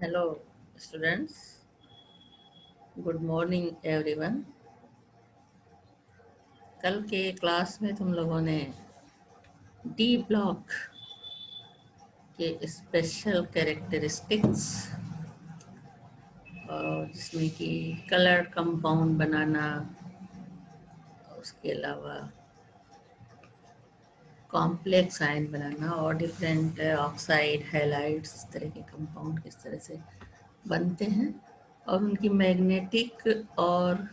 Hello students, good morning everyone. कल के class में तुम लोगों ने डी ब्लॉक के स्पेशल कैरेक्टरिस्टिक्स और जिसमें कि कलर कंपाउंड बनाना, उसके अलावा कॉम्प्लेक्स आयन बनाना और डिफरेंट ऑक्साइड हैलाइड्स, इस तरह के कंपाउंड किस तरह से बनते हैं और उनकी मैग्नेटिक और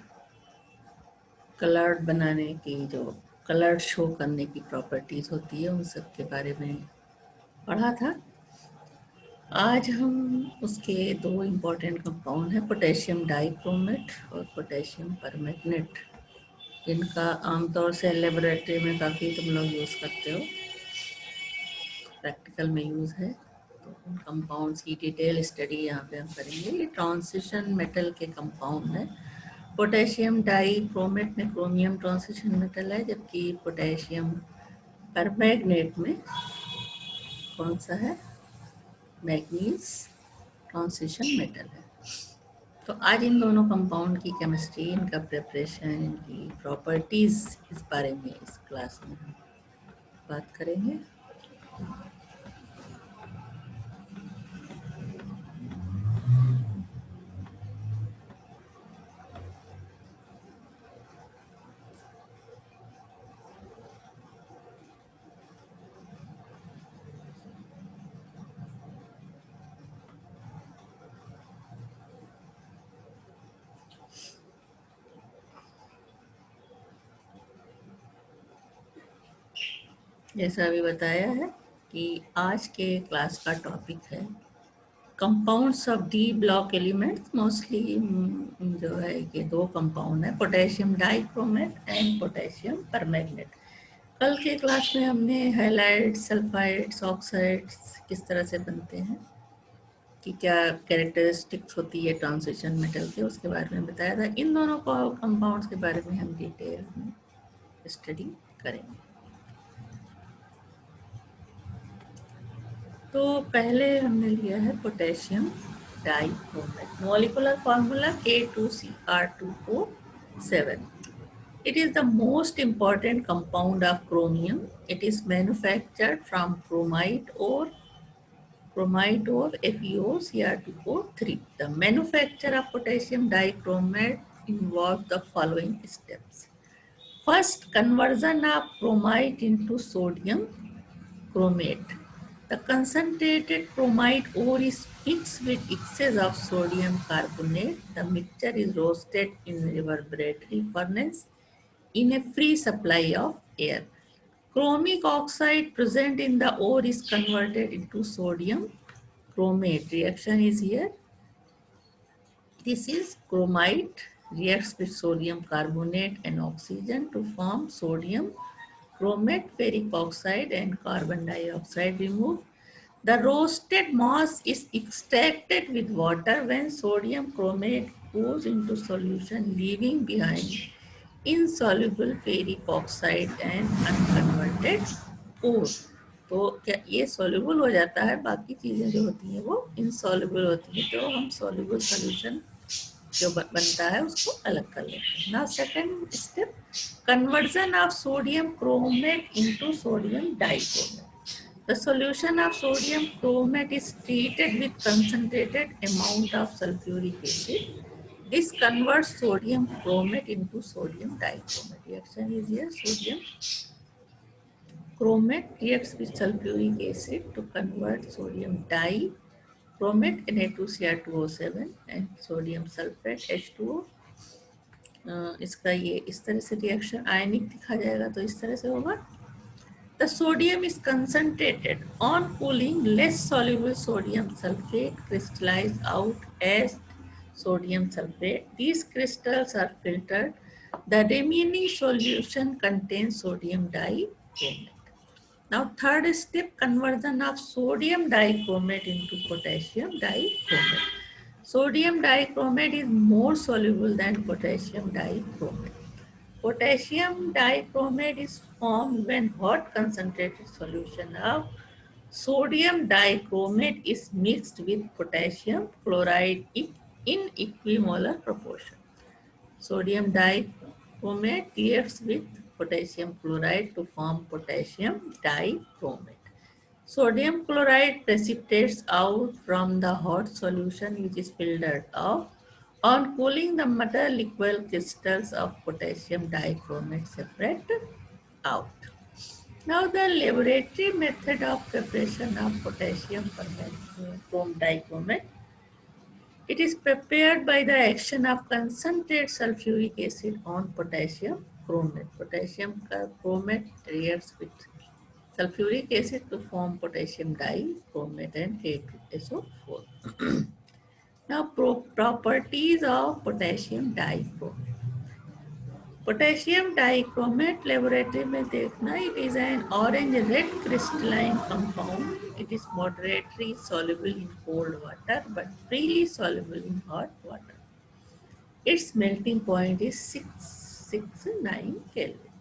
कलर्ड बनाने की, जो कलर्ड शो करने की प्रॉपर्टीज़ होती है, उन सब के बारे में पढ़ा था। आज हम उसके दो इम्पॉर्टेंट कंपाउंड हैं, पोटेशियम डाइक्रोमेट और पोटेशियम परमैंगनेट, जिनका आमतौर से लेबोरेटरी में काफ़ी तुम लोग यूज़ करते हो, प्रैक्टिकल में यूज़ है। तो उन कंपाउंड्स की डिटेल स्टडी यहाँ पे हम करेंगे। ये ट्रांजिशन मेटल के कंपाउंड है। पोटेशियम डाइक्रोमेट में क्रोमियम ट्रांजिशन मेटल है, जबकि पोटेशियम परमैंगनेट में कौन सा है, मैग्नीज ट्रांजिशन मेटल है। तो आज इन दोनों कंपाउंड की केमिस्ट्री, इनका प्रिपरेशन, इनकी प्रॉपर्टीज़, इस बारे में इस क्लास में हम बात करेंगे। जैसा अभी बताया है कि आज के क्लास का टॉपिक है compounds of D block elements. Mostly जो है ये दो कंपाउंड है, potassium dichromate and potassium permanganate. कल के क्लास में हमने हाइलाइड्स, सल्फाइड्स, ऑक्साइड्स किस तरह से बनते हैं, कि क्या कैरेक्टरिस्टिक्स होती है ट्रांजिशन मेटल के, उसके बारे में बताया था। इन दोनों कंपाउंड्स के बारे में हम डिटेल में स्टडी करेंगे। तो पहले हमने लिया है potassium dichromate, molecular formula K2Cr2O7। It is the most important compound of chromium. It is manufactured from chromite ore FeOCr2O3. The manufacture of potassium dichromate involves the following steps. First, conversion of chromite into sodium chromate. The concentrated chromite ore is mixed with excess of sodium carbonate. The mixture is roasted in reverberatory furnace in a free supply of air. Chromic oxide present in the ore is converted into sodium chromate. Reaction is here. This is chromite reacts with sodium carbonate and oxygen to form sodium chromate. Ferric oxide and carbon dioxide removed. The roasted mass is extracted with water when sodium chromate goes into solution, leaving behind insoluble ferric oxide and unconverted ore. तो क्या ये soluble हो जाता है, बाकी चीज़ें जो होती हैं वो insoluble होती हैं, तो हम soluble solution जो बनता है उसको अलग कर लेते हैं। Now second step, conversion of sodium chromate into sodium dichromate. The solution of sodium chromate is treated with concentrated amount of sulfuric acid. This converts sodium chromate into sodium dichromate. Reaction is here. Sodium chromate reacts with sulfuric acid to convert sodium dichromate Na2Cr2O7 and sodium sulfate H2O. इसका ये इस तरह से reaction आयनिक दिखा जाएगा, तो इस तरह से होगा। The sodium is concentrated. On cooling, less soluble sodium sulfate crystallize out as sodium sulfate. These crystals are filtered. The remaining solution contains sodium dichromate. Now, third step, conversion of sodium dichromate into potassium dichromate. Sodium dichromate is more soluble than potassium dichromate. Potassium dichromate is formed when hot concentrated solution of Sodium dichromate is mixed with potassium chloride in equimolar proportion. Sodium dichromate reacts with potassium chloride to form potassium dichromate. Sodium chloride precipitates out from the hot solution which is filtered off. On cooling, the metal liquid crystals of potassium dichromate separate out. Now the laboratory method of preparation of potassium chrome dichromate. It is prepared by the action of concentrated sulfuric acid on potassium chromate. Potassium chromate reacts with sulfuric acid to form potassium dichromate and K2SO4. Now properties of potassium dichromate. Potassium dichromate laboratory में देखना it is an orange red crystalline compound it is moderately soluble in cold water but freely soluble in hot water. Its melting point is 669 Kelvin.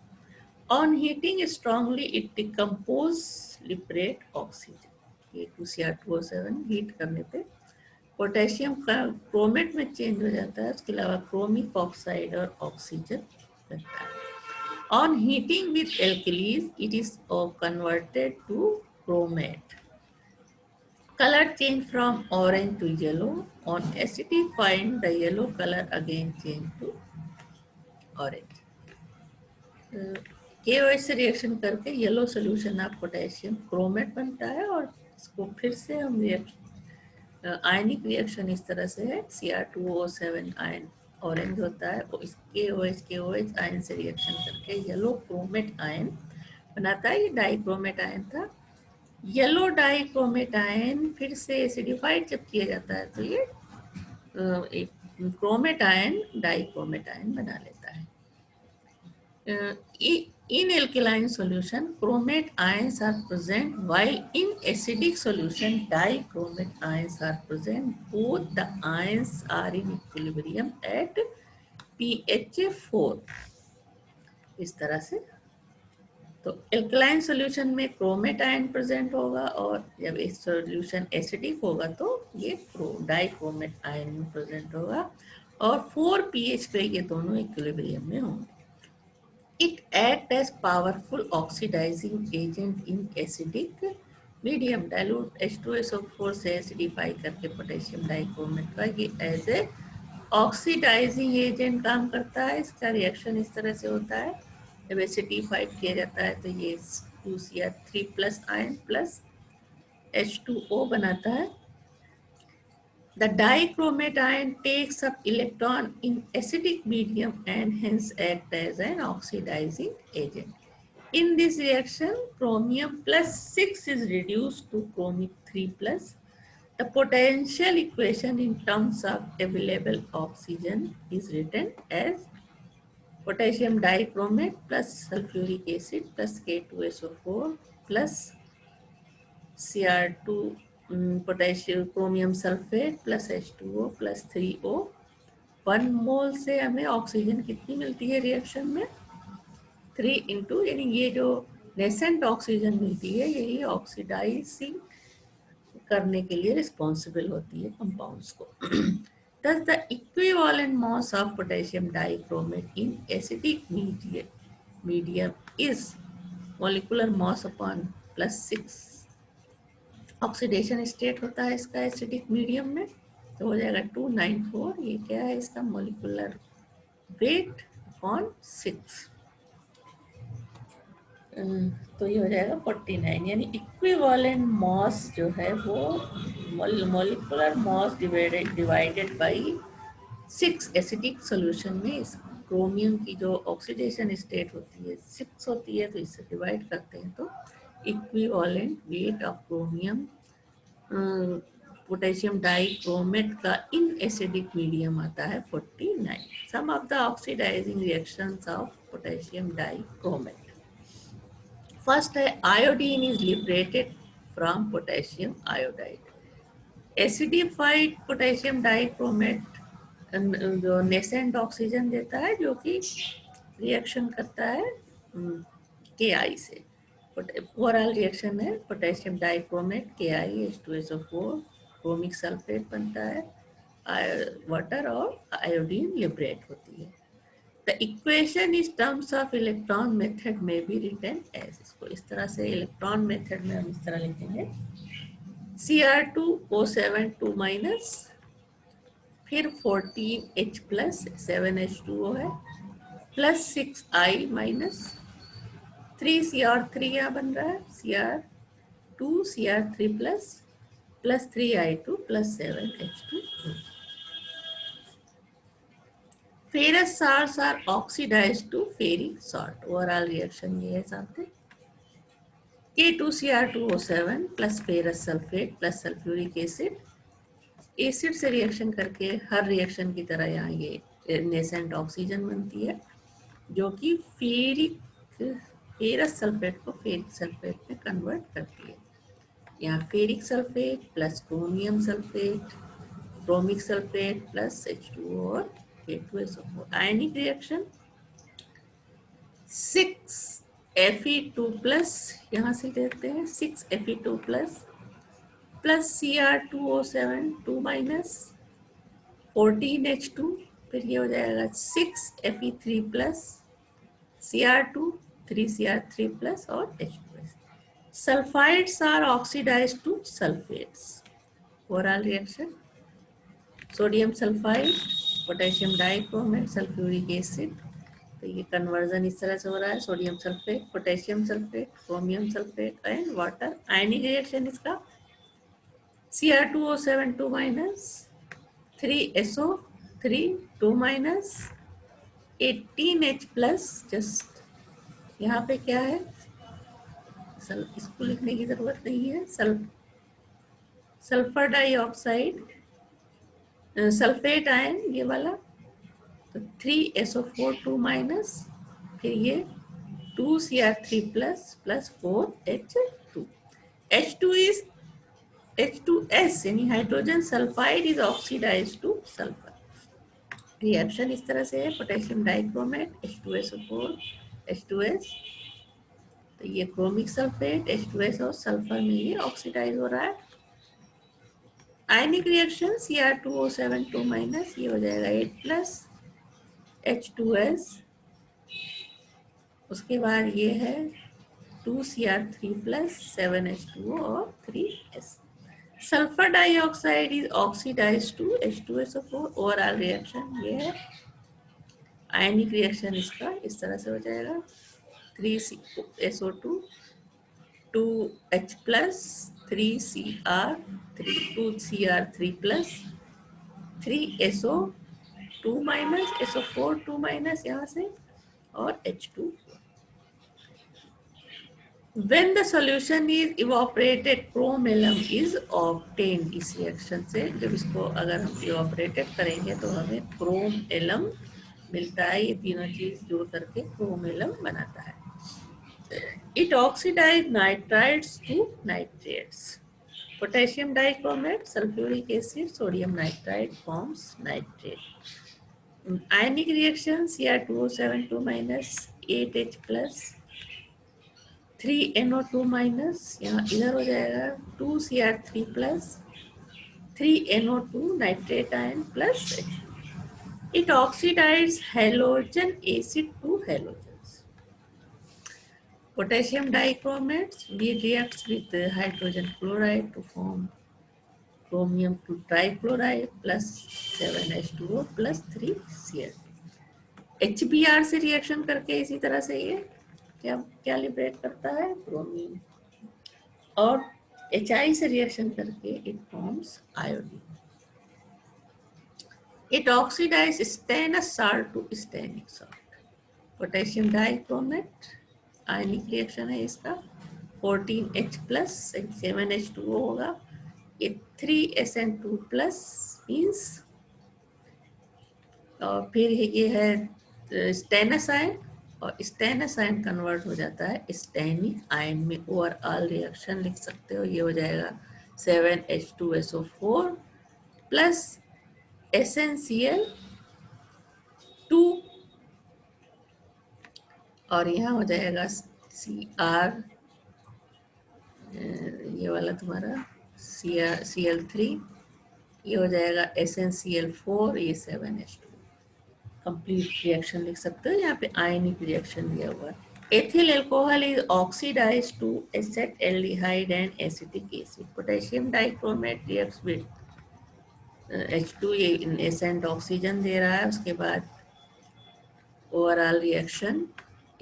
On heating strongly it decomposes liberate oxygen. ये 2Cr2O7 heat करने पे potassium का chromate में change हो जाता है, उसके अलावा क्रोमिक ऑक्साइड और ऑक्सीजन बनता है. On heating with alkalis, it is converted to chromate. Color change from orange to yellow. On acidifying, the yellow color again change to orange. KOH से रिएक्शन करके yellow solution of potassium chromate बनता है और इसको फिर से हम आयनिक reaction इस तरह से है. Cr2O7 आयन ऑरेंज होता है, वो इस KOH आयन से रिएक्शन करके येलो क्रोमेट आयन बनाता है. ये डाइक्रोमेट आयन था. येलो डाइक्रोमेट आयन फिर से एसिडिफाइड जब किया जाता है तो ये क्रोमेट आयन डाइक्रोमेट आयन बना लेता है. In alkaline solution, chromate ions are present, while in acidic solution, dichromate ions are present. Both the ions are in equilibrium at pH 4. इस तरह से तो alkaline solution में chromate ion present होगा और जब इस solution acidic होगा तो ये dichromate ion present होगा और 4 pH पे ये दोनों equilibrium में होंगे. It acts as powerful oxidizing agent in acidic medium. Dilute H2SO4 से acidify करके potassium dichromate का ये as a oxidizing agent काम करता है. इसका reaction इस तरह से होता है, जब acidified किया जाता है तो ये 2Cr3 plus ion plus H2O बनाता है. The dichromate ion takes up electron in acidic medium and hence act as an oxidizing agent. In this reaction, chromium plus 6 is reduced to chromic 3 plus. The potential equation in terms of available oxygen is written as potassium dichromate plus sulfuric acid plus K2SO4 plus Cr2 potassium chromium sulphate plus H2O plus 3O. 1 मोल से हमें oxygen कितनी मिलती है reaction में 3 into, यानी ये जो nascent oxygen मिलती है यही ऑक्सीडाइजिंग करने के लिए रिस्पॉन्सिबल होती है कंपाउंड्स को. Thus the equivalent mass of potassium dichromate in acidic medium is molecular mass upon plus 6. Oxidation state होता है इसका एसिडिक मीडियम में तो हो जाएगा 294. ये क्या है इसका मोलिकुलर वेट अपॉन 6 तो ये हो जाएगा 49. यानी इक्विवेलेंट मास जो है वो molecular mass divided by 6. Acidic solution में इस क्रोमियम की जो ऑक्सीडेशन स्टेट होती है 6 होती है तो इससे डिवाइड करते हैं तो equivalent weight of chromium potassium dichromate का इन एसिडिक मीडियम आता है 49. Some of the oxidizing reactions of potassium dichromate. First है iodine is liberated from potassium iodide. Acidified potassium dichromate जो नेसेंट ऑक्सीजन देता है जो कि रिएक्शन करता है KI से. ओवरऑल रिएक्शन है potassium dichromate KiH2SO4 chromic sulphate बनता है, वाटर और आयोडीन लिबरेट होती है। The equation is terms of electron method में बी रिटन एज, इसको इस तरह से इलेक्ट्रॉन मेथड में हम इस तरह लिखेंगे Cr2O7 2 माइनस, फिर 14H प्लस 7H2O है, प्लस 6I माइनस 3Cr3 यहाँ बन रहा है, Cr2 Cr3 plus 3I2 plus 7H2। Ferrous salts are oxidized to ferric salt. Overall reaction ये है सामने K2Cr2O7 plus ferrous sulphate plus sulphuric acid, acid से रिएक्शन करके हर रिएक्शन की तरह यहाँ ये नेसेंट ऑक्सीजन बनती है जो कि फेरस सल्फेट को फेरिक सल्फेट में कन्वर्ट करती है। यहाँ ferric sulphate plus chromium sulphate, chromic sulphate plus H2O और K2SO4 आयनिक रिएक्शन 6Fe2 प्लस, यहाँ से लेते हैं 6Fe2 plus Cr2O7 2 minus 14H2, फिर ये हो जाएगा 6Fe3 plus Cr2 3Cr3 plus और H2S। Sulphides are oxidise to sulphates. Overall reaction sodium sulphide potassium dichromate sulphuric acid, तो ये कन्वर्जन इस तरह से हो रहा है sodium sulphate potassium sulphate chromium sulphate and water. Ionic reaction इसका Cr2O7 2 minus 3SO3 2 minus 18H plus, just यहाँ पे क्या है इसको लिखने की जरूरत नहीं है, सल्फर डाइऑक्साइड सल्फेट आयन ये वाला, तो 3SO4 2 माइनस, फिर ये 2Cr3 plus plus 4H2। H2 is H2S यानी hydrogen sulphide is oxidise to sulphur. Reaction इस तरह से है पोटेशियम डाइक्रोमेट H2SO4 H2S, तो ये क्रोमिक सल्फेट H2S और सल्फर में ये ऑक्सीडाइज हो रहा है। आयनिक रिएक्शन Cr2O7 2 माइनस, ये हो जाएगा 8 प्लस H2S, उसके बाद ये है 2Cr3 प्लस 7H2O और 3S। Sulphur dioxide is oxidise to H2SO4। Overall reaction ये है। आयनिक रिएक्शन इसका इस तरह से हो जाएगा 3SO2 2H plus 3Cr3 2Cr3 plus 3SO2 minus SO4 2 minus यहाँ से और H2। When the solution is evaporated, chrome alum is obtained। इस रिएक्शन से जब इसको अगर हम evaporated करेंगे तो हमें क्रोम एलम मिलता है, ये तीनों चीज जोड़ करके क्रोम एलम बनाता है। It oxidizes nitrides to nitrates। Potassium dichromate, sulfuric acid, sodium nitrite forms nitrate। Ionic reaction Cr2O7 2 minus 8H plus 3NO2 minus, यहाँ इधर हो जाएगा 2Cr3 plus 3NO2 nitrate ion plus. It oxidize halogen acid to halogens. Potassium dichromates भी reacts with hydrogen chloride to form chromium to trichloride plus 7H2O plus 3Cl। HBr से reaction करके इसी तरह से ये क्या लिबरेट करता है ब्रोमीन, और HI से रिएक्शन करके it forms iodine. It oxidize stannous salt to stannic salt. Potassium dichromate ionic reaction है इसका 14H प्लस 7H2O होगा, ये 3SN2 प्लस मीन्स, और फिर ये है स्टेनस आयन, और स्टेनस आयन कन्वर्ट हो जाता है स्टेनिक आयन में। ओवरऑल रिएक्शन लिख सकते हो, ये हो जाएगा 7H2SO4 प्लस SnCl 2, और यहाँ हो जाएगा Cr वाला तुम्हारा Cl3, ये हो जाएगा SnCl4, ये 7H2। कंप्लीट रिएक्शन लिख सकते हो, यहाँ पे आयनिक रिएक्शन दिया हुआ है। Ethyl alcohol is oxidised to acetaldehyde and acetic acid. Potassium dichromate reacts with H2, ये नेसेंट ऑक्सीजन दे रहा है। उसके बाद ओवरऑल रिएक्शन,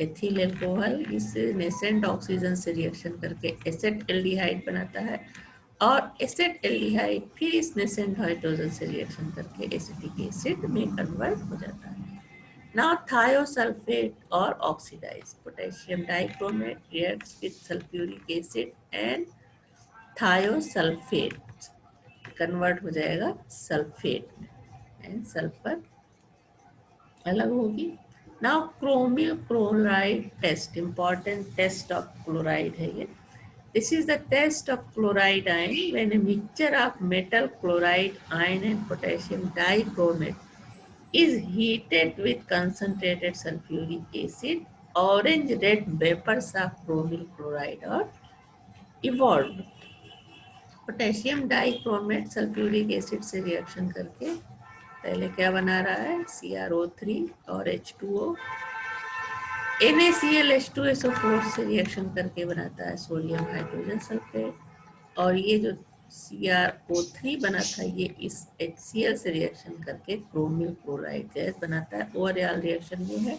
एथिल अल्कोहल इस नेसेंट ऑक्सीजन से रिएक्शन करके एसेटल्डिहाइड बनाता है, और एसेटल्डिहाइड फिर इस नेसेंट हाइड्रोजन से रिएक्शन करके एसिटिक एसिड में कन्वर्ट हो जाता है। Now thiosulfate or oxidized potassium dichromate reacts with sulfuric acid and thiosulfate, convert हो जाएगा सल्फेट एंड सल्फर अलग होगी। Now chromyl chloride test, important test of chloride है ये। This is the test of chloride ion when a mixture of metal chloride ion and potassium dichromate is heated with concentrated sulfuric acid. Orange red vapors of chromyl chloride are evolved. Potassium dichromate sulphuric acid से reaction करके पहले क्या बना रहा है, CrO3 और H2O। NaClH2SO4 से reaction करके बनाता है सोडियम हाइड्रोजन सल्फेट। और ये जो CrO3 बना था, ये इस HCl से रिएक्शन करके क्रोमिल क्लोराइड गैस बनाता है। ओवरऑल रिएक्शन ये है,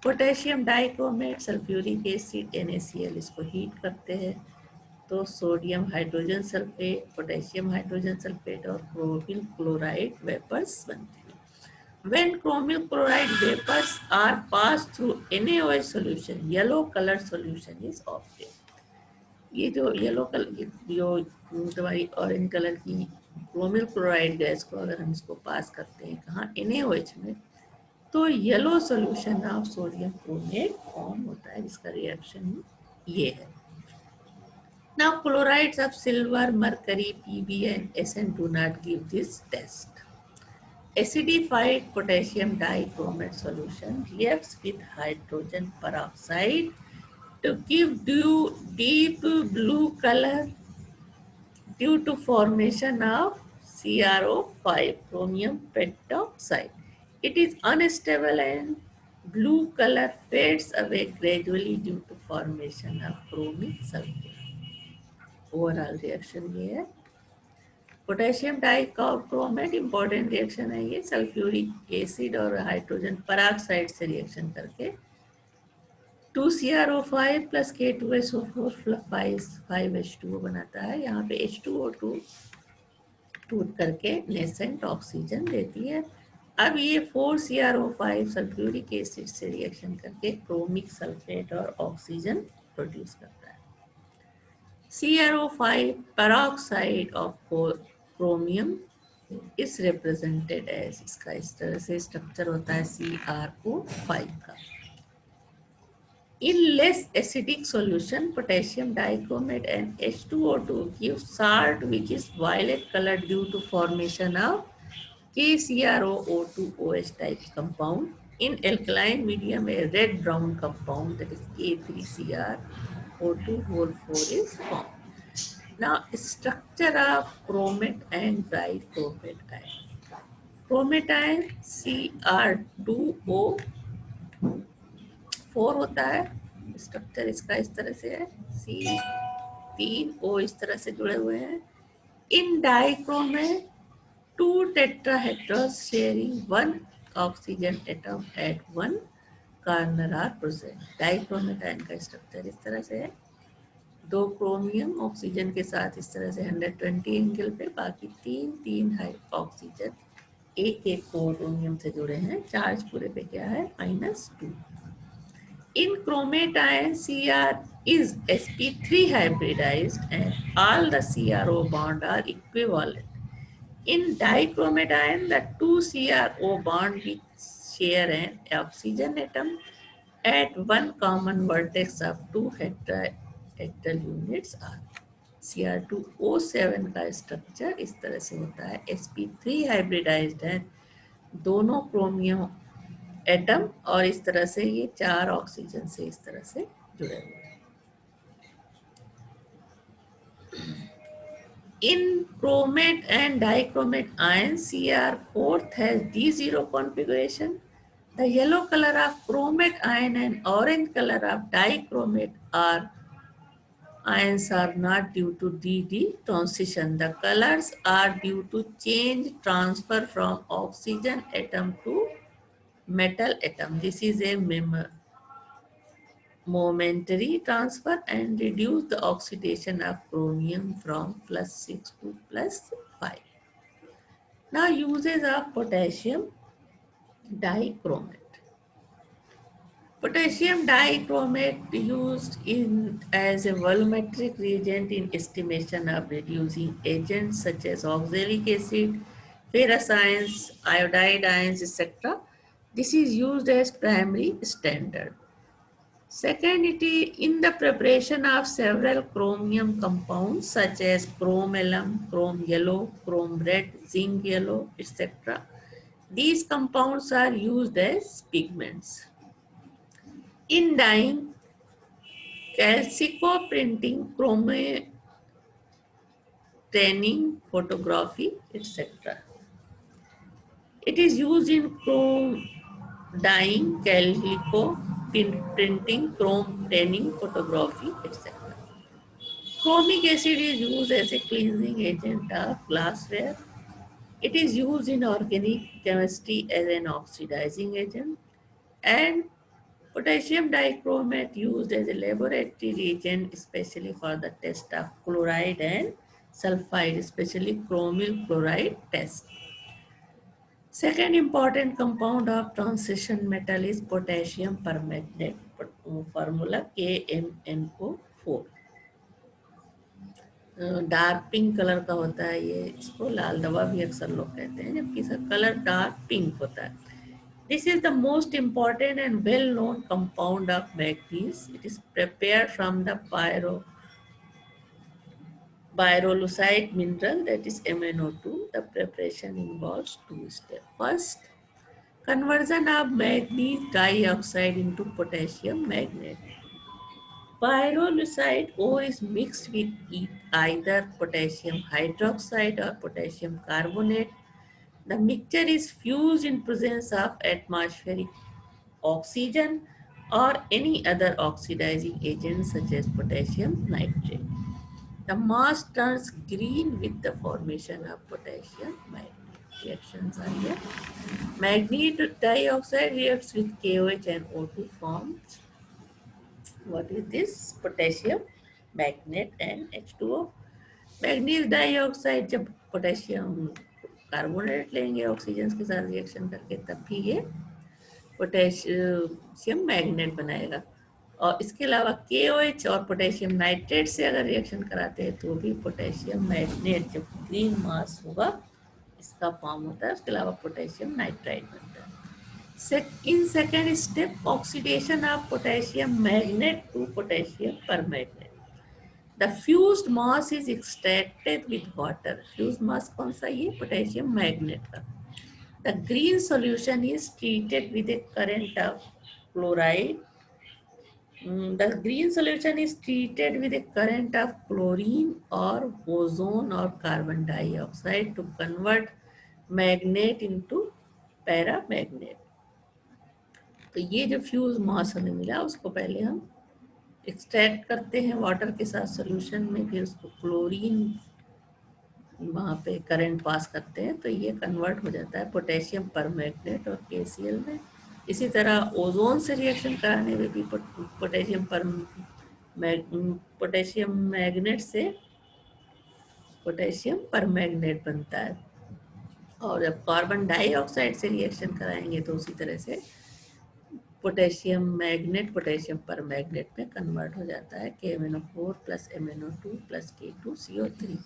potassium dichromate sulphuric acid NaCl इसको हीट करते हैं तो sodium hydrogen sulphate, potassium hydrogen sulphate और क्रोमिल क्लोराइड वेपर्स बनते हैं। When chromyl chloride vapors are passed through NaOH solution, yellow color solution is obtained. ये जो येलो कलर, जो तुम्हारी ऑरेंज कलर की क्रोमिल क्लोराइड गैस को अगर हम इसको पास करते हैं कहाँ, NaOH में, तो yellow solution of sodium chromate form होता है, जिसका रिएक्शन ये है। Now chlorides of silver, mercury, Pb and Sn do not give this test. Acidified potassium dichromate solution reacts with hydrogen peroxide to give deep blue color due to formation of CrO5, chromium pentoxide. It is unstable and blue color fades away gradually due to formation of chromic sulfate. Overall reaction ये है। Potassium dichromate important reaction है ये, sulphuric acid और hydrogen peroxide से reaction करके 2CrO5 plus K2SO4 5H2O बनाता है। यहाँ पे H2O2 टूट करके नेसेंट ऑक्सीजन देती है। अब ये 4CrO5 सल्फ्यूरिक एसिड से रिएक्शन करके क्रोमिक सल्फेट और ऑक्सीजन प्रोड्यूस करता है। CrO5 peroxide of chromium is represented as, इसका इस तरह से स्ट्रक्चर होता है CrO5 का। In less acidic solution, potassium dichromate and H2O2 give salt which is violet color due to formation of KCrO2OH type compound. In alkaline medium, a red brown compound, that is K3Cr O2 is formed. Now, structure of chromate and dichromate ion. Chromate ion Cr2O4 होता है, structure इसका इस तरह से है, C3O इस तरह से जुड़े हुए हैं। इन dichromate 2 tetrahedrals sharing 1 oxygen atom at 1 corner are present. Dichromate ion का स्ट्रक्चर इस तरह से है, 2 क्रोमियम ऑक्सीजन के साथ इस तरह से 120 एंगल पे, बाकी 3 ऑक्सीजन एक क्रोमियम से जुड़े हैं। चार्ज पूरे पे क्या है, -2। In chromate ion, Cr is sp3 hybridized and all the CrO bond are equivalent. In dichromate ion, the 2 CrO bond which share an oxygen atom at one common vertex of 2 heteral units are. Cr2O7 का structure इस तरह से होता है, sp3 hybridised है, दोनों chromium atom और इस तरह से ये 4 ऑक्सीजन से इस तरह से जुड़े हुए हैं। In chromate and dichromate ions, Cr4 has D0 configuration. The yellow color of chromate ion and orange color of dichromate ions are not due to DD transition. The colors are due to change transfer from oxygen atom to metal atom. This is a momentary transfer and reduce the oxidation of chromium from +6 to +5. Now uses of potassium dichromate. Potassium dichromate used as a volumetric reagent in estimation of reducing agents such as oxalic acid, ferrous ions, iodide ions, etc. This is used as primary standard. Second, it is in the preparation of several chromium compounds such as chrome alum, chrome yellow, chrome red, zinc yellow, etc. These compounds are used as pigments. In dyeing, calcicoprinting, chrome photography, etc. It is used in chrome dyeing, calico printing, chrome tanning, photography, etc. Chromic acid is used as a cleansing agent of glassware. It is used in organic chemistry as an oxidizing agent, and potassium dichromate used as a laboratory reagent, especially for the test of chloride and sulfide, especially chromyl chloride test. Second important compound of transition metal is potassium permanganate, formula KMnO4. Dark pink colour का होता है ये, इसको लाल दवा भी अक्सर लोग कहते हैं, जबकि इसका कलर डार्क पिंक होता है. This is the most important and well-known compound of manganese. It is prepared from the pyrolusite mineral, that is MnO2. The preparation involves two steps. First, conversion of manganese dioxide into potassium magnate. Pyrolusite ore is mixed with either potassium hydroxide or potassium carbonate. The mixture is fused in presence of atmospheric oxygen or any other oxidizing agent such as potassium nitrate. The mass turns green with the formation of potassium magnate. Reactions are here. Manganese dioxide reacts with KOH and O2 forms. What is this? Potassium magnate and H2O. Manganese dioxide जब potassium carbonate लेंगे oxygen के साथ reaction करके तब भी ये potassium magnet बनाएगा. और इसके अलावा KOH और पोटेशियम नाइट्रेट से अगर रिएक्शन कराते हैं तो भी पोटेशियम मैग्नेट, जब ग्रीन मास होगा इसका फॉर्म होता है. उसके अलावा पोटेशियम नाइट्राइड बनता है. In second step oxidation of potassium manganate to potassium permanganate. The fused mass is extracted with water. Fused mass कौन सा ये? पोटेशियम मैग्नेट का. The green solution is treated with a current of chloride. The green solution is treated with a current of chlorine or ozone or carbon dioxide to convert magnet into paramagnet. तो ये जो fuse मास हमें मिला उसको पहले हम extract करते हैं वाटर के साथ सोल्यूशन में, फिर उसको क्लोरीन वहाँ पे करंट पास करते हैं तो ये कन्वर्ट हो जाता है पोटेशियम परमैग्नेट और KCl में. इसी तरह ओजोन से रिएक्शन कराने में भी पोटेशियम मैग्नेट से पोटेशियम परमैग्नेट बनता है. और जब कार्बन डाइऑक्साइड से रिएक्शन कराएंगे तो उसी तरह से पोटेशियम मैग्नेट पोटेशियम परमैग्नेट में कन्वर्ट हो जाता है. KMnO4 plus MnO2 plus K2CO3.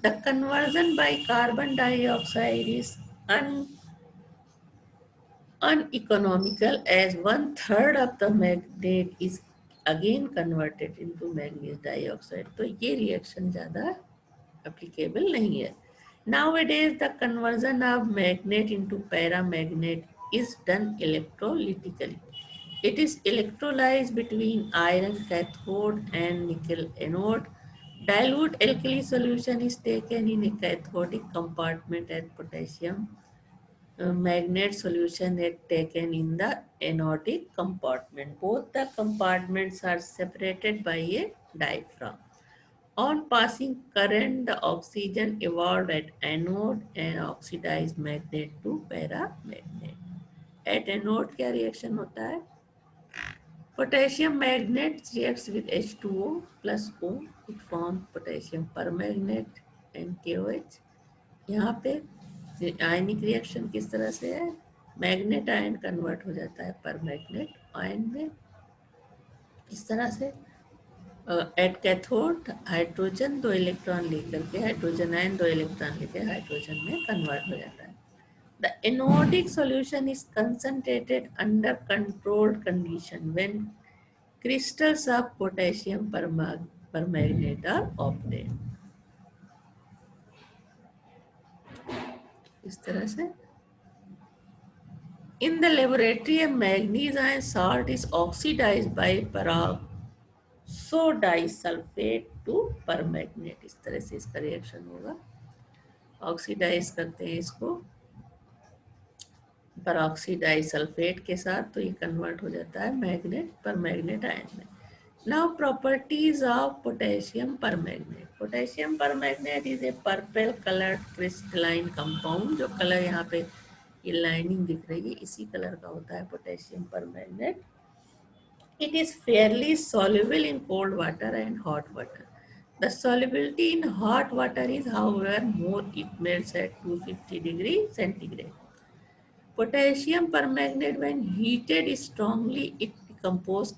The conversion by carbon dioxide is uneconomical as 1/3 of the magnet is again converted into manganese dioxide. तो ये रिएक्शन ज़्यादा applicable नहीं है. Nowadays, the conversion of magnet into paramagnet is done electrolytically. It is electrolyzed between iron cathode and nickel anode. Dilute alkali solution is taken in a cathodic compartment and potassium magnet solution is taken in the anodic compartment. Both the compartments are separated by a diaphragm. On passing current, the oxygen evolved at anode and oxidized magnet to paramagnet. At anode क्या reaction होता है? Potassium magnet reacts with H2O plus O. It forms potassium permanganate and KOH. यहाँ पे आयनिक reaction किस तरह से है? Manganate ion convert हो जाता है परमैग्नेट आयन में। इस तरह से एट कैथोड हाइड्रोजन 2 इलेक्ट्रॉन लेकर के हाइड्रोजन आयन 2 इलेक्ट्रॉन लेकर हाइड्रोजन में कन्वर्ट हो जाता है। The anodic solution is concentrated under controlled condition when crystals of potassium permanganate are obtained. इस तरह से in the laboratory, a manganese iron salt is oxidized by peroxodisulfate to permanganate. इस तरह से इसका रिएक्शन होगा। ऑक्सीडाइज करते हैं इसको peroxodisulfate के साथ, तो ये कन्वर्ट हो जाता है मैग्नेट परमैग्नेट आयन में। Now properties of potassium permanganate. Potassium permanganate is a purple colored crystalline compound. जो कलर यहाँ पे ये लाइनिंग दिख रही है इसी कलर का होता है potassium permanganate. It is fairly soluble in cold water and hot water. The solubility in hot water is, however, more. It melts at 250 degrees centigrade. Potassium permanganate, when heated strongly, it decomposes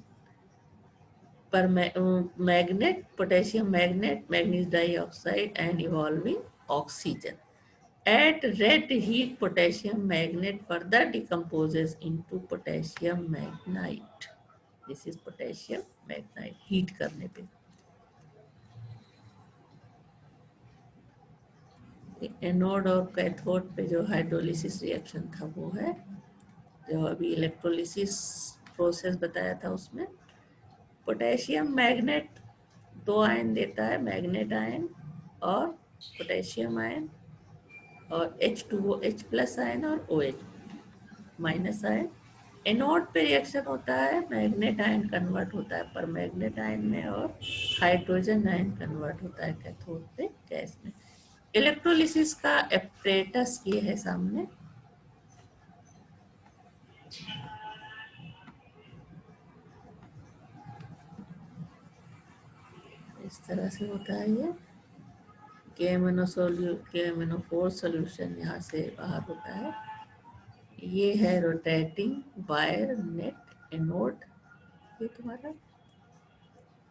magnet, potassium magnet, manganese dioxide, and evolving oxygen. At red heat, potassium magnet further decomposes into potassium magnite. This is potassium magnite. Heat करने पे anode और cathode पे जो hydrolysis reaction था वो है, जो अभी इलेक्ट्रोलिसिस प्रोसेस बताया था उसमें पोटेशियम मैग्नेट 2 आयन देता है, मैग्नेट आयन और पोटेशियम आयन और H2O H प्लस आयन और OH माइनस आयन। एनोड पे रिएक्शन होता है, मैग्नेट आयन कन्वर्ट होता है परमैग्नेट आयन में और हाइड्रोजन आयन कन्वर्ट होता है कैथोड पे गैस में। इलेक्ट्रोलिसिस का एपरेटस ये है सामने। इस तरह से होता है ये KMnO4 सॉल्यूशन यहाँ से बाहर होता है। ये है रोटेटिंग वायर नेट एनोड ये तुम्हारा,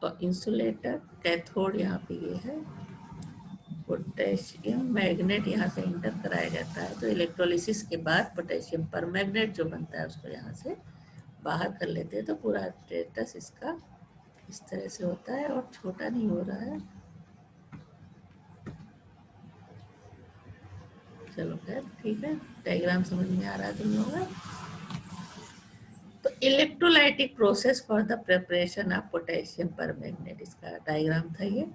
और इंसुलेटर कैथोड यहाँ पे ये है। पोटेशियम मैग्नेट यहाँ से इंटर कराया जाता है, तो इलेक्ट्रोलिसिस के बाद पोटेशियम परमैग्नेट जो बनता है उसको यहाँ से बाहर कर लेते हैं, तो पूरा स्टेटस इसका इस तरह से होता है और छोटा नहीं हो रहा है। चलो खैर ठीक है, डायग्राम समझ में आ रहा है तुम लोगों को। तो electrolytic process for the preparation of potassium permanganate, इसका डायग्राम था ये।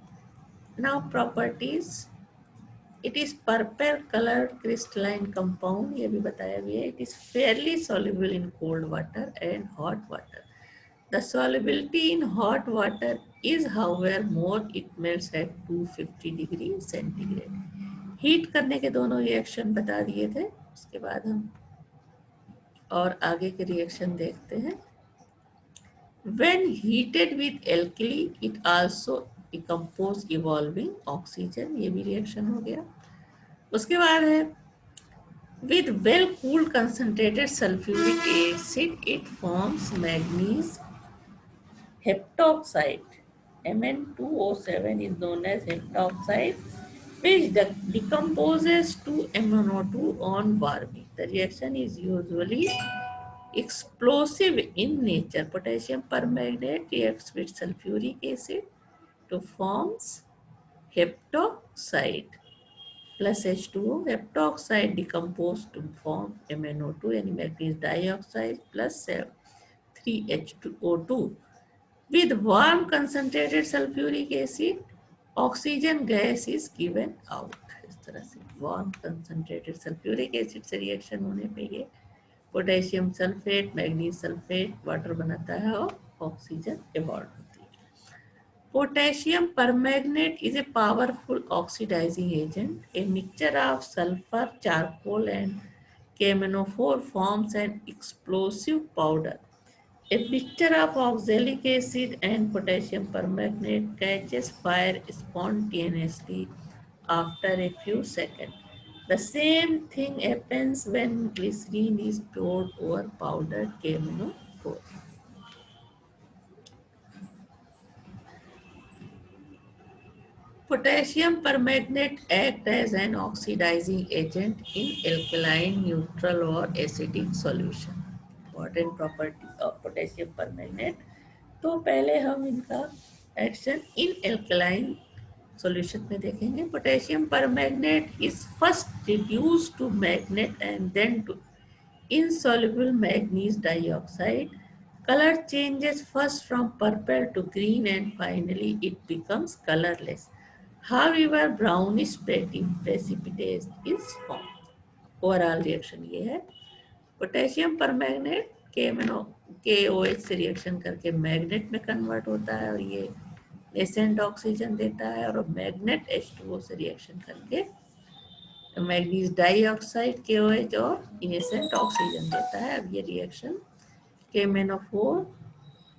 Now properties, it is purple coloured crystalline compound, ये भी बताया गया है। It is fairly soluble in cold water and hot water. The solubility in hot water is however more, it melts at 250 degree centigrade. Heat करने के दोनों reaction बता दिए थे, उसके बाद हम और आगे के रिएक्शन देखते हैं। When heated with alkali, it also decompose evolving oxygen, ये भी रिएक्शन हो गया। उसके बाद है with well cooled concentrated sulfuric acid, it forms manganese heptoxide. Mn2O7 is known as heptoxide, which decomposes to MnO2 on warming. The reaction is usually explosive in nature. Potassium permanganate reacts with sulfuric acid to forms heptoxide plus H2O. Heptoxide decomposed to form MnO2 यानी manganese dioxide plus 3H2O2 with warm concentrated sulfuric acid oxygen gas is given out. इस तरह से warm concentrated sulphuric acid से reaction होने पे ये potassium sulphate, manganese sulphate water बनाता है और ऑक्सीजन इवॉल्व होती है। Potassium permanganate is a powerful oxidizing agent. A mixture of sulfur, charcoal, and camenophore forms an explosive powder. A mixture of oxalic acid and potassium permanganate catches fire spontaneously after a few seconds. The same thing happens when glycerine is poured over powdered camenophore. Potassium permanganate acts as an oxidizing agent in alkaline, neutral or acidic solution. Important property of potassium permanganate. तो पहले हम इनका action in alkaline solution में देखेंगे. Potassium permanganate is first reduce to manganate and then to insoluble manganese dioxide. Color changes first from purple to green and finally it becomes colorless. However, brownish precipitate is formed. Overall reaction ये है. Potassium परमैग्नेट KOH से reaction करके magnet में convert होता है और ये nascent oxygen देता है, और मैग्नेट H2O से रिएक्शन करके मैग्नीज डाइऑक्साइड KOH और इनेसेंट ऑक्सीजन देता है. अब ये रिएक्शन KMnO4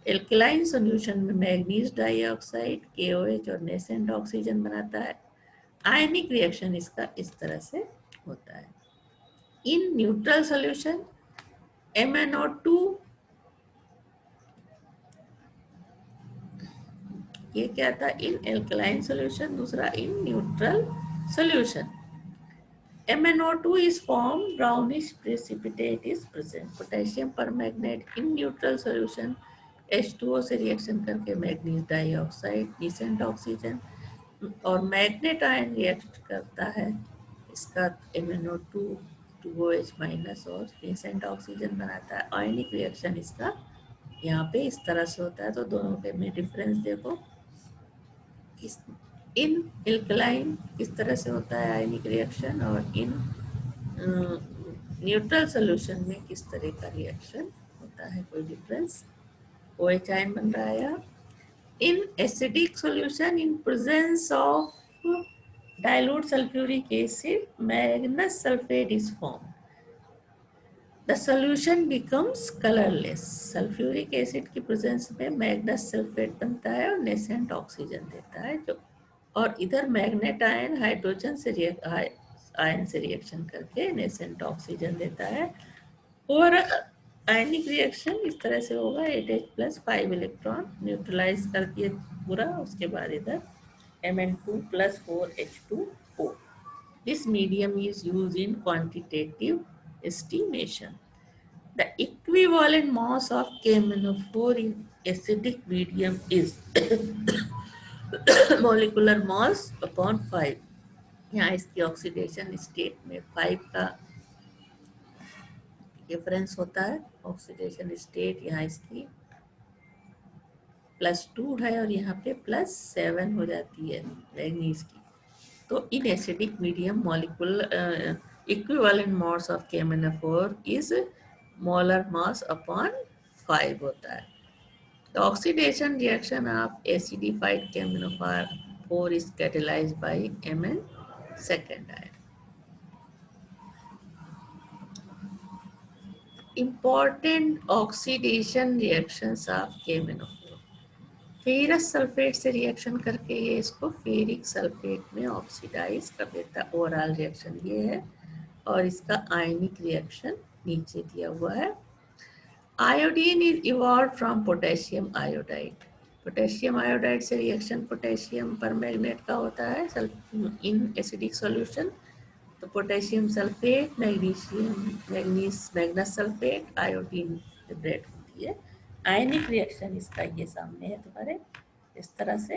एल्कलाइन सॉल्यूशन में मैग्नीज डाइऑक्साइड KOH और नेसेंट ऑक्सीजन बनाता है. आयनिक रिएक्शन इसका इस तरह से होता है. इन न्यूट्रल सॉल्यूशन MnO2 ये क्या था, इन एल्कलाइन सॉल्यूशन, दूसरा in neutral solution. MnO2 is formed, brownish precipitate is present. Potassium permanganate in neutral solution H2O से रिएक्शन करके मैग्नीज डाइऑक्साइड, डिसेंट ऑक्सीजन और मैग्नेट आयन रिएक्ट करता है. इसका MnO2 2OH माइनस और डिसेंट ऑक्सीजन बनाता है. आयनिक रिएक्शन इसका यहाँ पे इस तरह से होता है. तो दोनों के में डिफरेंस देखो. इन एल्कलाइन इस तरह से होता है आयनिक रिएक्शन, और इन न्यूट्रल सॉल्यूशन में किस तरह का रिएक्शन होता है, कोई डिफरेंस. OH आयन बन रहा है. In acidic solution in presence of dilute sulphuric acid Magnus sulphate is form. The solution becomes colourless. Sulphuric acid की प्रेजेंस में मैग्नस सल्फेट बनता है और नेसेंट ऑक्सीजन देता है, जो और इधर मैग्नेट आयन हाइड्रोजन से आयन से रिएक्शन करके नेसेंट ऑक्सीजन देता है. और आयनिक रिएक्शन इस तरह से होगा. 8H+ 5 इलेक्ट्रॉन न्यूट्रलाइज कर दिए पूरा. उसके बाद इधर Mn2 + 4H2O. This medium is used in quantitative estimation. The equivalent mass of KMnO4 in acidic medium is molecular mass upon 5. यहाँ इसकी ऑक्सीडेशन स्टेट में 5 का डिफरेंस होता है. ऑक्सीडेशन स्टेट यहाँ इसकी +2 है और यहाँ पे +7 हो जाती है मैग्नीज की. तो इन acidic medium molecular equivalent mass of KMnO4 is molar mass upon 5 होता है. The oxidation reaction of acidified KMnO4 is catalyzed by Mn second ion. Important oxidation reactions of KMnO4. Ferrous sulphate से reaction करके ये इसको ferric sulphate में oxidise कर देता है. ओवरऑल रिएक्शन ये है, और इसका आयनिक रिएक्शन नीचे दिया हुआ है. Iodine is evolve from potassium iodide. Potassium iodide से रिएक्शन पोटेशियम परमैग्नेट का होता है इन एसिडिक सॉल्यूशन. तो potassium sulphate, manganese sulphate, iodine liberate होती है. आयनिक रिएक्शन इसका ये सामने है तुम्हारे, इस तरह से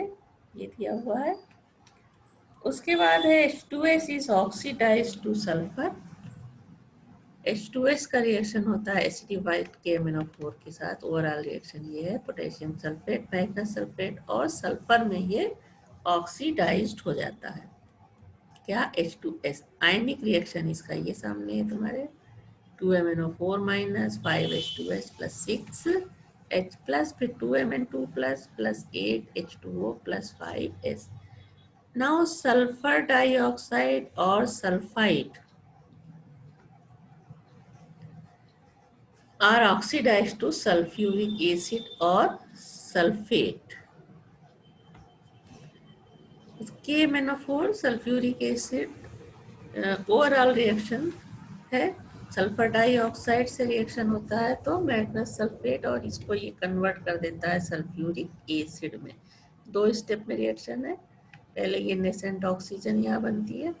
ये दिया हुआ है. उसके बाद है H2S is oxidised two sulphur. H2S का रिएक्शन होता है एसिडिफाइड KMnO4 के साथ. ओवरऑल रिएक्शन ये है पोटेशियम सल्फेट, मैग्नीज सल्फेट और सल्फर में ये ऑक्सीडाइज्ड हो जाता है। क्या? H2S। आयनिक रिएक्शन इसका ये सामने है तुम्हारे, 2MnO4 minus 5H2S plus 6H plus, फिर 2Mn2 plus plus 8H2O plus 5S। Now sulphur dioxide और sulphide are oxidized to sulfuric acid or sulfate. KMnO4 sulphuric acid overall reaction है, सल्फर डाइऑक्साइड से reaction होता है तो Magnus sulphate, और इसको ये कन्वर्ट कर देता है सल्फ्यूरिक एसिड में। 2 स्टेप में रिएक्शन है। पहले ये नेसेंट ऑक्सीजन यहाँ बनती है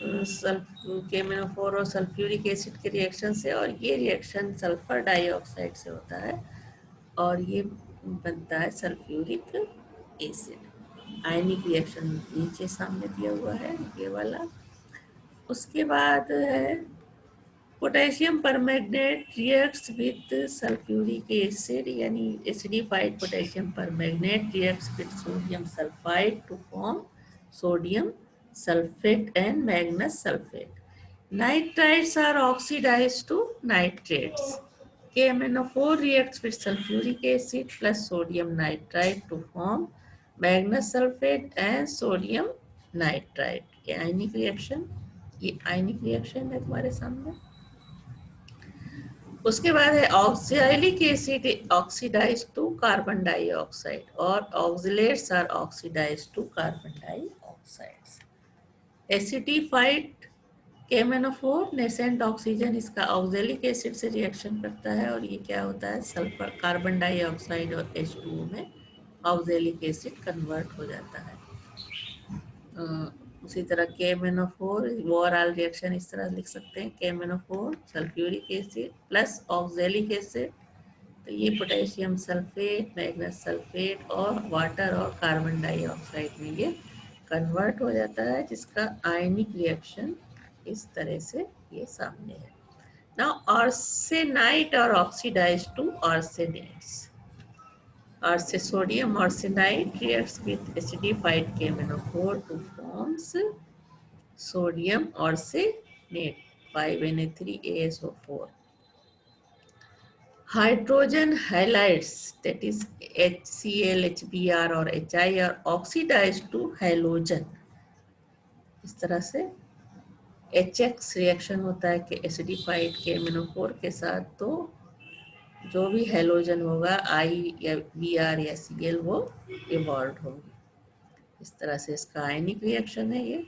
KMnO4 और सल्फ्यूरिक एसिड के रिएक्शन से, और ये रिएक्शन सल्फर डाइऑक्साइड से होता है और ये बनता है सल्फ्यूरिक एसिड। आयनिक रिएक्शन नीचे सामने दिया हुआ है ये वाला। उसके बाद है potassium permanganate reacts with sulphuric acid, यानी acidified potassium permanganate reacts with sodium sulphide to form sodium sulfate and magnus sulfate. Nitrites are oxidized to nitrates. KMnO4 reacts with sulfuric acid plus sodium nitrite to form magnus sulfate and sodium nitrite. ये आयनिक reaction, ये आयनिक reaction है तुम्हारे सामने। उसके बाद है oxalic acid oxidize to carbon dioxide और oxalates are oxidise to carbon dioxide. Acidified KMnO4 nascent oxygen इसका ऑक्सैलिक एसिड से रिएक्शन करता है और ये क्या होता है, सल्फर कार्बन डाइऑक्साइड और H2O में ऑक्सैलिक एसिड कन्वर्ट हो जाता है। उसी तरह KMnO4 ओवरऑल रिएक्शन इस तरह लिख सकते हैं, KMnO4 sulphuric acid plus oxalic acid, तो ये पोटेशियम सल्फेट, मैग्नस सल्फेट और वाटर और कार्बन डाइऑक्साइड में ये कन्वर्ट हो जाता है, जिसका आयनिक रिएक्शन इस तरह से ये सामने है। Now arsenite are oxidize to arsenates. आर्से sodium arsenite reacts with acidified KMnO4 to forms sodium arsenate 5Na3ASO4. Hydrogen halides, that is HCl, HBr और HI are oxidized to halogen। इस तरह से HX रिएक्शन होता है कि एसिडिफाइड KMnO4 के साथ, तो जो भी हेलोजन होगा I या Br या Cl वो इवॉल्व होगी। इस तरह से इसका आयनिक रिएक्शन है ये।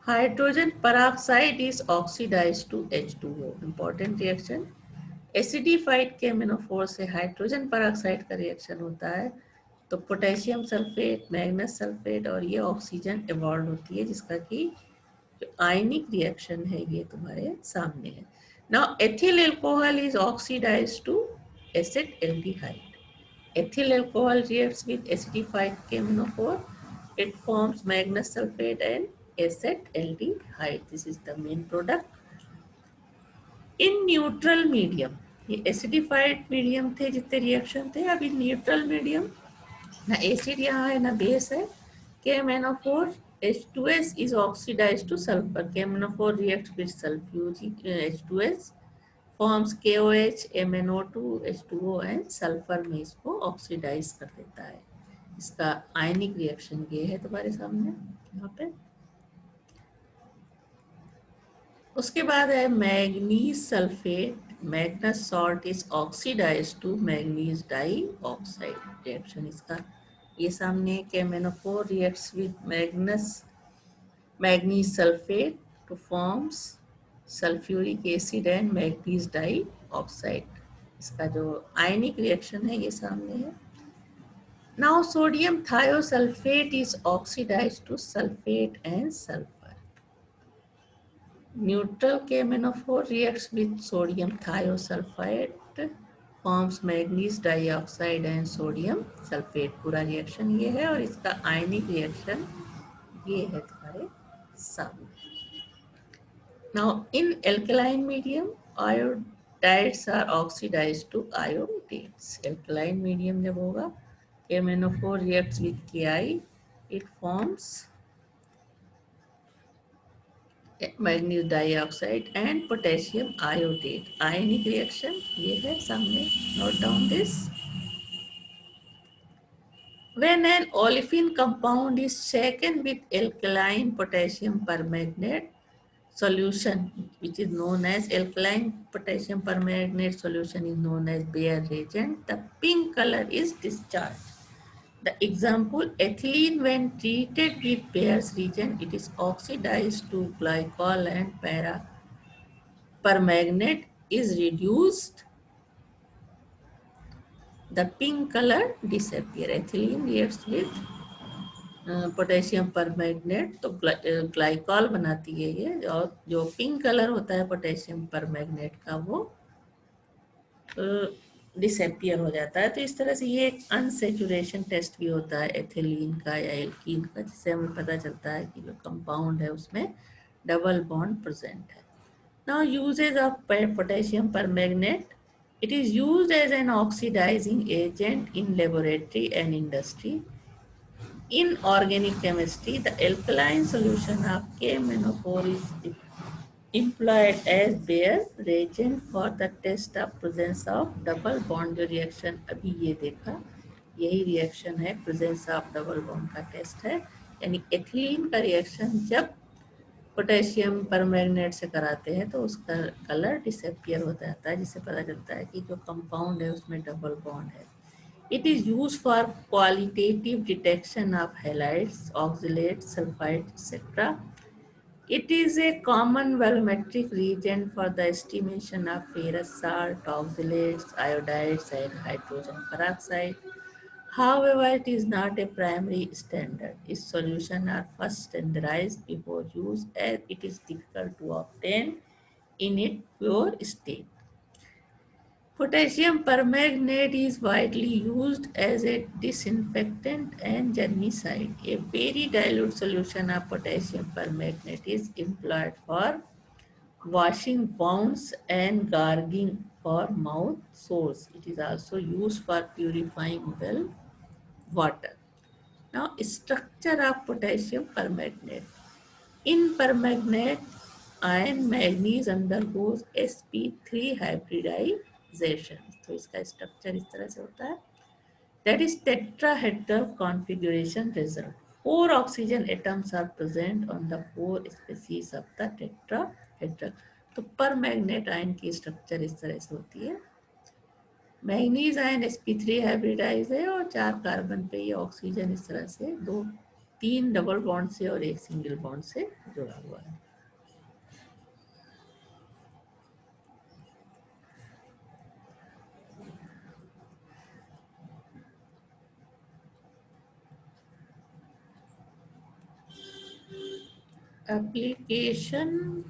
Hydrogen peroxide is oxidise to H2O, important reaction. Acidified KMnO4 से हाइड्रोजन पेरोक्साइड का रिएक्शन होता है तो पोटेशियम सल्फेट, मैग्नस सल्फेट और ये ऑक्सीजन इवॉल्व होती है, जिसका कि जो आयनिक रिएक्शन है ये तुम्हारे सामने है। Now ethyl alcohol is oxidised to acetaldehyde. Ethyl alcohol reacts with acidified KMnO4, it forms magnus sulfate and acetaldehyde. This is the main product. In neutral medium, ये एसिडिफाइड मीडियम थे जितने रिएक्शन थे, अब इन न्यूट्रल मीडियम ना acid यहाँ है ना base है। KMnO4 H2S is oxidized to sulfur. KMnO4 reacts with sulfuric H2S, forms KOH, MnO2, H2O and sulphur में इसको ऑक्सीडाइज कर देता है। इसका आयनिक रिएक्शन ये है तुम्हारे सामने यहाँ पे। उसके बाद है manganese sulphate, manganous salt is oxidise to manganese dioxide. Reaction इसका ये सामने KMnO4 reacts with manganese sulfate to forms sulfuric acid and manganese dioxide। इसका जो आयनिक रिएक्शन है ये सामने है। Now sodium thiosulfate is oxidized to sulfate and sulfur. Neutral KMnO4 reacts with sodium thiosulfate, forms manganese dioxide and sodium sulphate. पूरा reaction ये है और इसका आयनिक रिएक्शन ये है तुम्हारे सामने। Now in alkaline medium iodides are oxidised to iodines. Alkaline medium जब होगा KMnO4 reacts with Ki. It forms manganese dioxide and potassium iodate. Ionic reaction ये है सामने, note down this. When an olefin compound is shaken with alkaline potassium permanganate solution, which is known as alkaline potassium permanganate solution is known as Bayer reagent, the pink color is discharged. The example, ethylene when treated with Bayer's reagent, it is oxidized to glycol and permanganate is reduced, the pink color disappear. Ethylene reacts with potassium परमैग्नेट तो glycol बनाती है ये, और जो pink colour होता है potassium परमैग्नेट का वो डिसअपियर हो जाता है. तो इस तरह से ये एक अनसेचुरेशन टेस्ट भी होता है एथिलीन का या एल्कीन का, जिससे हमें पता चलता है कि जो कंपाउंड है उसमें डबल बॉन्ड प्रेजेंट है. Now uses of potassium permanganate. It is used as an oxidizing agent in laboratory and industry. In organic chemistry, the alkaline solution of KMnO4 is employed as Bayer reagent for the test of presence of double bond. जो reaction अभी ये देखा, यही reaction है, presence of double bond का test है. यानी ethylene का रिएक्शन जब पोटेशियम परमैग्नेट से कराते हैं तो उसका कलर डिसअपियर हो जाता है, जिससे पता चलता है कि जो कंपाउंड है उसमें डबल बॉन्ड है. It is used for qualitative detection of halides, oxalates, sulfides, etc. It is a common volumetric reagent for the estimation of ferrous salt, oxalates, iodides, and hydrogen peroxide. However, it is not a primary standard. Its solutions are first standardized before use, as it is difficult to obtain in its pure state. Potassium permanganate is widely used as a disinfectant and germicide. A very dilute solution of potassium permanganate is employed for washing wounds and gargling for mouth sores. It is also used for purifying well water. Now, structure of potassium permanganate. In permanganate, iron manganese undergoes sp3 hybridization. तो इसका structure इस तरह से होता है. That is tetrahedral configuration result. 4 oxygen atoms are present on the 4 species of the tetrahedral. तो परमैग्नेट ion की structure इस तरह से होती है. मैग्नीज आयन sp3 हाइब्रिडाइज है और 4 कार्बन पे ये ऑक्सीजन इस तरह से 3 डबल बॉन्ड से और 1 सिंगल बॉन्ड से जुड़ा हुआ है. Applications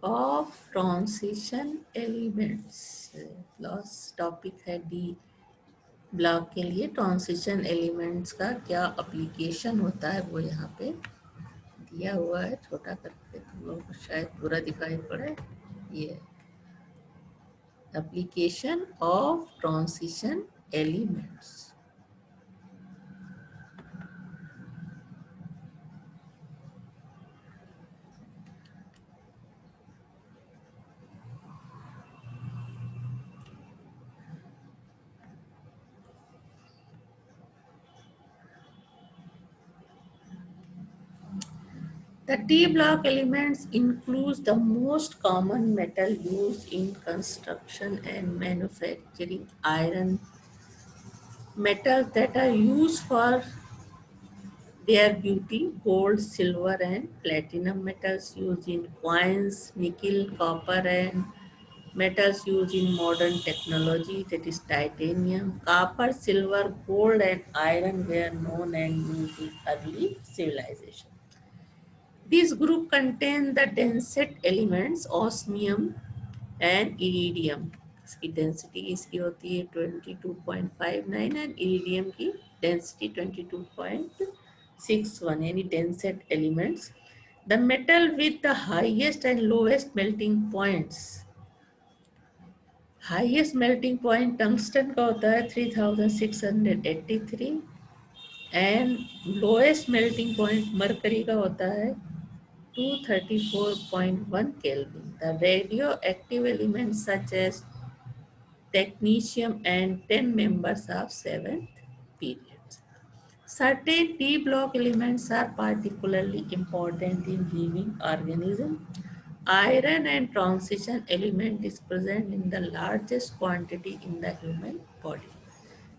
of transition elements. Last topic है डी ब्लॉक के लिए. ट्रांजिशन एलिमेंट्स का क्या एप्लीकेशन होता है वो यहाँ पे दिया हुआ है. छोटा करके तुम लोगों को शायद पूरा दिखाई पड़े. ये application of transition elements. The D block elements includes the most common metal used in construction and manufacturing. Iron metals that are used for their beauty, gold, silver and platinum metals used in coins, nickel, copper and metals used in modern technology, that is titanium. Copper, silver, gold and iron were known and used in early civilization. This group contains the densest elements osmium and iridium. इसकी density इसकी होती है 22.59 and iridium की density 22.61, यानी densest elements. The metal with the highest and lowest melting points highest melting point tungsten का होता है 3683 and lowest melting point mercury का होता है 234.1 Kelvin. The radioactive elements such as technetium and 10 members of seventh periods. Certain D block elements are particularly important in living organisms. Iron and transition element is present in the largest quantity in the human body.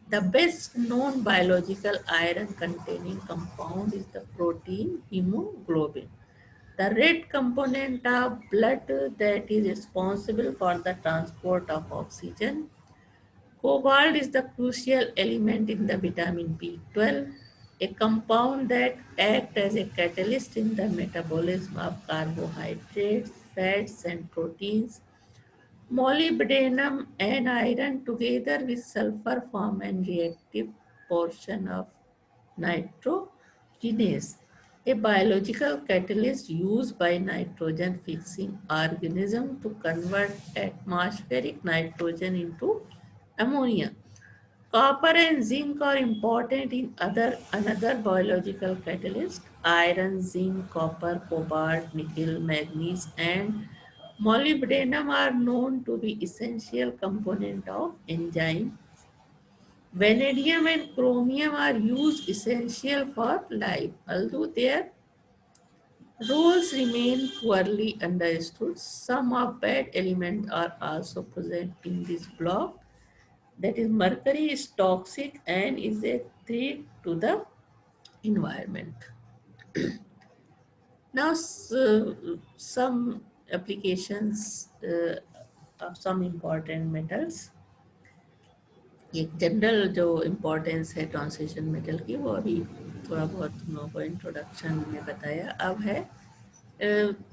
The best known biological iron containing compound is the protein hemoglobin, the red component of blood that is responsible for the transport of oxygen. Cobalt is the crucial element in the vitamin B12, a compound that acts as a catalyst in the metabolism of carbohydrates, fats, and proteins. Molybdenum and iron together with sulfur form an reactive portion of nitrogenase, a biological catalyst used by nitrogen fixing organisms to convert atmospheric nitrogen into ammonia. Copper and zinc are important in another biological catalyst. Iron, zinc, copper, cobalt, nickel, manganese, and molybdenum are known to be essential component of enzyme. Vanadium and chromium are used essential for life, although their roles remain poorly understood. Some of bad elements are also present in this block. That is, mercury is toxic and is a threat to the environment. Now, some applications of some important metals. एक general जो importance है transition metal की वो अभी थोड़ा बहुत तुम लोगों को इंट्रोडक्शन में बताया। अब है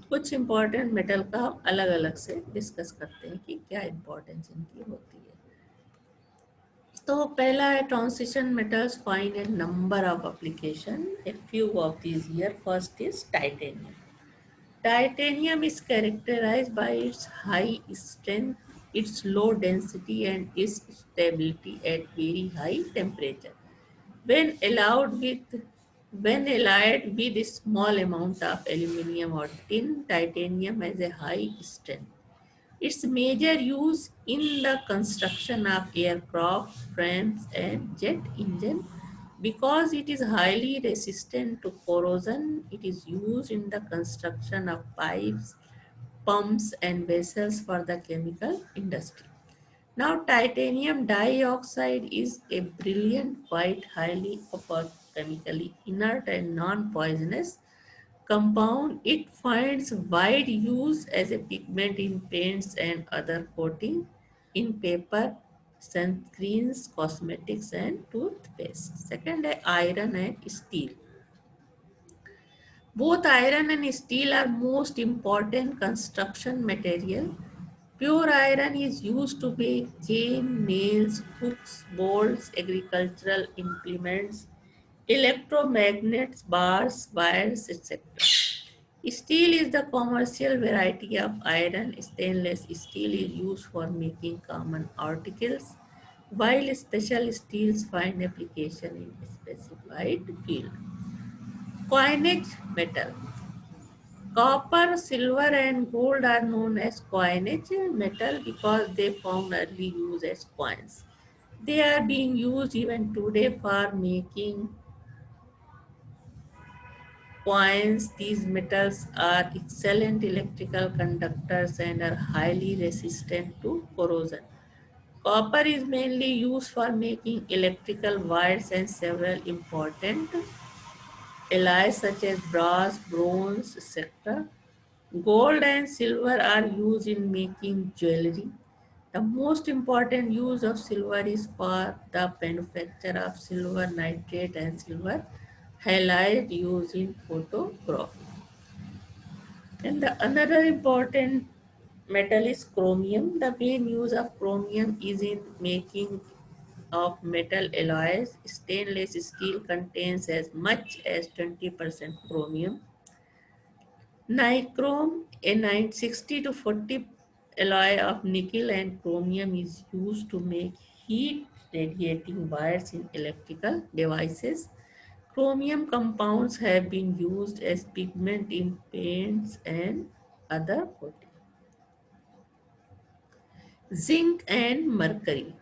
कुछ इम्पोर्टेंट मेटल का हम अलग अलग से डिस्कस करते हैं कि क्या इम्पोर्टेंस इनकी होती है। तो पहला है transition metals find A number of application, a few of these here. First is titanium. Titanium is characterized by its high strength, its low density, and its stability at very high temperature. When allowed with when allied with a small amount of aluminum or tin, titanium has a high strength. Its major use in the construction of aircraft frames and jet engine. Because it is highly resistant to corrosion, it is used in the construction of pipes, pumps, and vessels for the chemical industry. Now, titanium dioxide is a brilliant white, highly chemically inert and non-poisonous compound. It finds wide use as a pigment in paints and other coating, in paper, sunscreens, cosmetics, and toothpaste. Second, iron and steel. Both iron and steel are most important construction material. Pure iron is used to make chain, nails, hooks, bolts, agricultural implements, electromagnets, bars, wires, etc. Steel is the commercial variety of iron. Stainless steel is used for making common articles, while special steels find application in specified field. Coinage metal. Copper, silver, and gold are known as coinage metal because they found early use as coins. They are being used even today for making coins. These metals are excellent electrical conductors and are highly resistant to corrosion. Copper is mainly used for making electrical wires and several important alloys such as brass, bronze, etc. Gold and silver are used in making jewelry. The most important use of silver is for the manufacture of silver nitrate and silver halide used in photography. And the another important metal is chromium. The main use of chromium is in making of metal alloys. Stainless steel contains as much as 20% chromium. Nichrome, a 60 to 40 alloy of nickel and chromium is used to make heat radiating wires in electrical devices. Chromium compounds have been used as pigment in paints and other coatings. Zinc and mercury.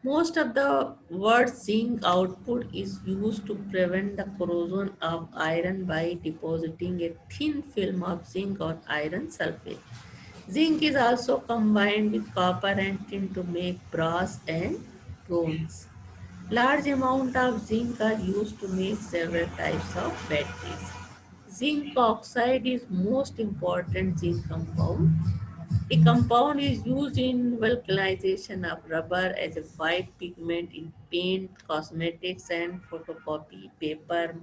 Most of the world's zinc output is used to prevent the corrosion of iron by depositing a thin film of zinc on iron sulfate. Zinc is also combined with copper and tin to make brass and bronze. Large amount of zinc are used to make several types of batteries. Zinc oxide is most important zinc compound. The compound is used in vulcanization of rubber as a white pigment in paint, cosmetics, and photocopy paper.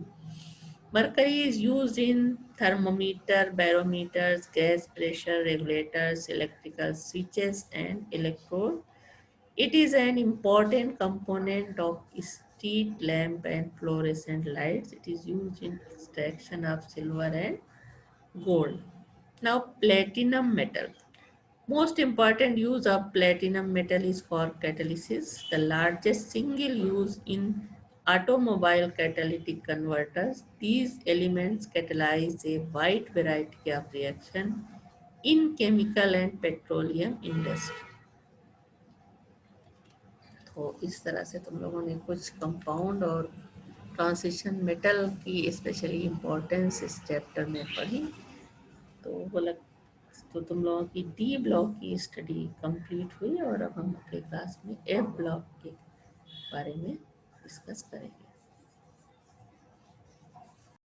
Mercury is used in thermometer, barometers, gas pressure regulators, electrical switches, and electrode. It is an important component of street lamp and fluorescent lights. It is used in extraction of silver and gold. Now, platinum metal. Most important use of platinum metal is for catalysis, the largest single use in automobile catalytic converters. These elements catalyze a wide variety of reactions in chemical and petroleum industry. तो इस तरह से तुम लोगों ने कुछ compound और transition metal की स्पेशली इम्पोर्टेंस इस चैप्टर में पढ़ी। तो वो लग तो तुम लोगों की डी ब्लॉक की स्टडी कंप्लीट हुई और अब हम अगले क्लास में एफ ब्लॉक के बारे में डिस्कस करेंगे।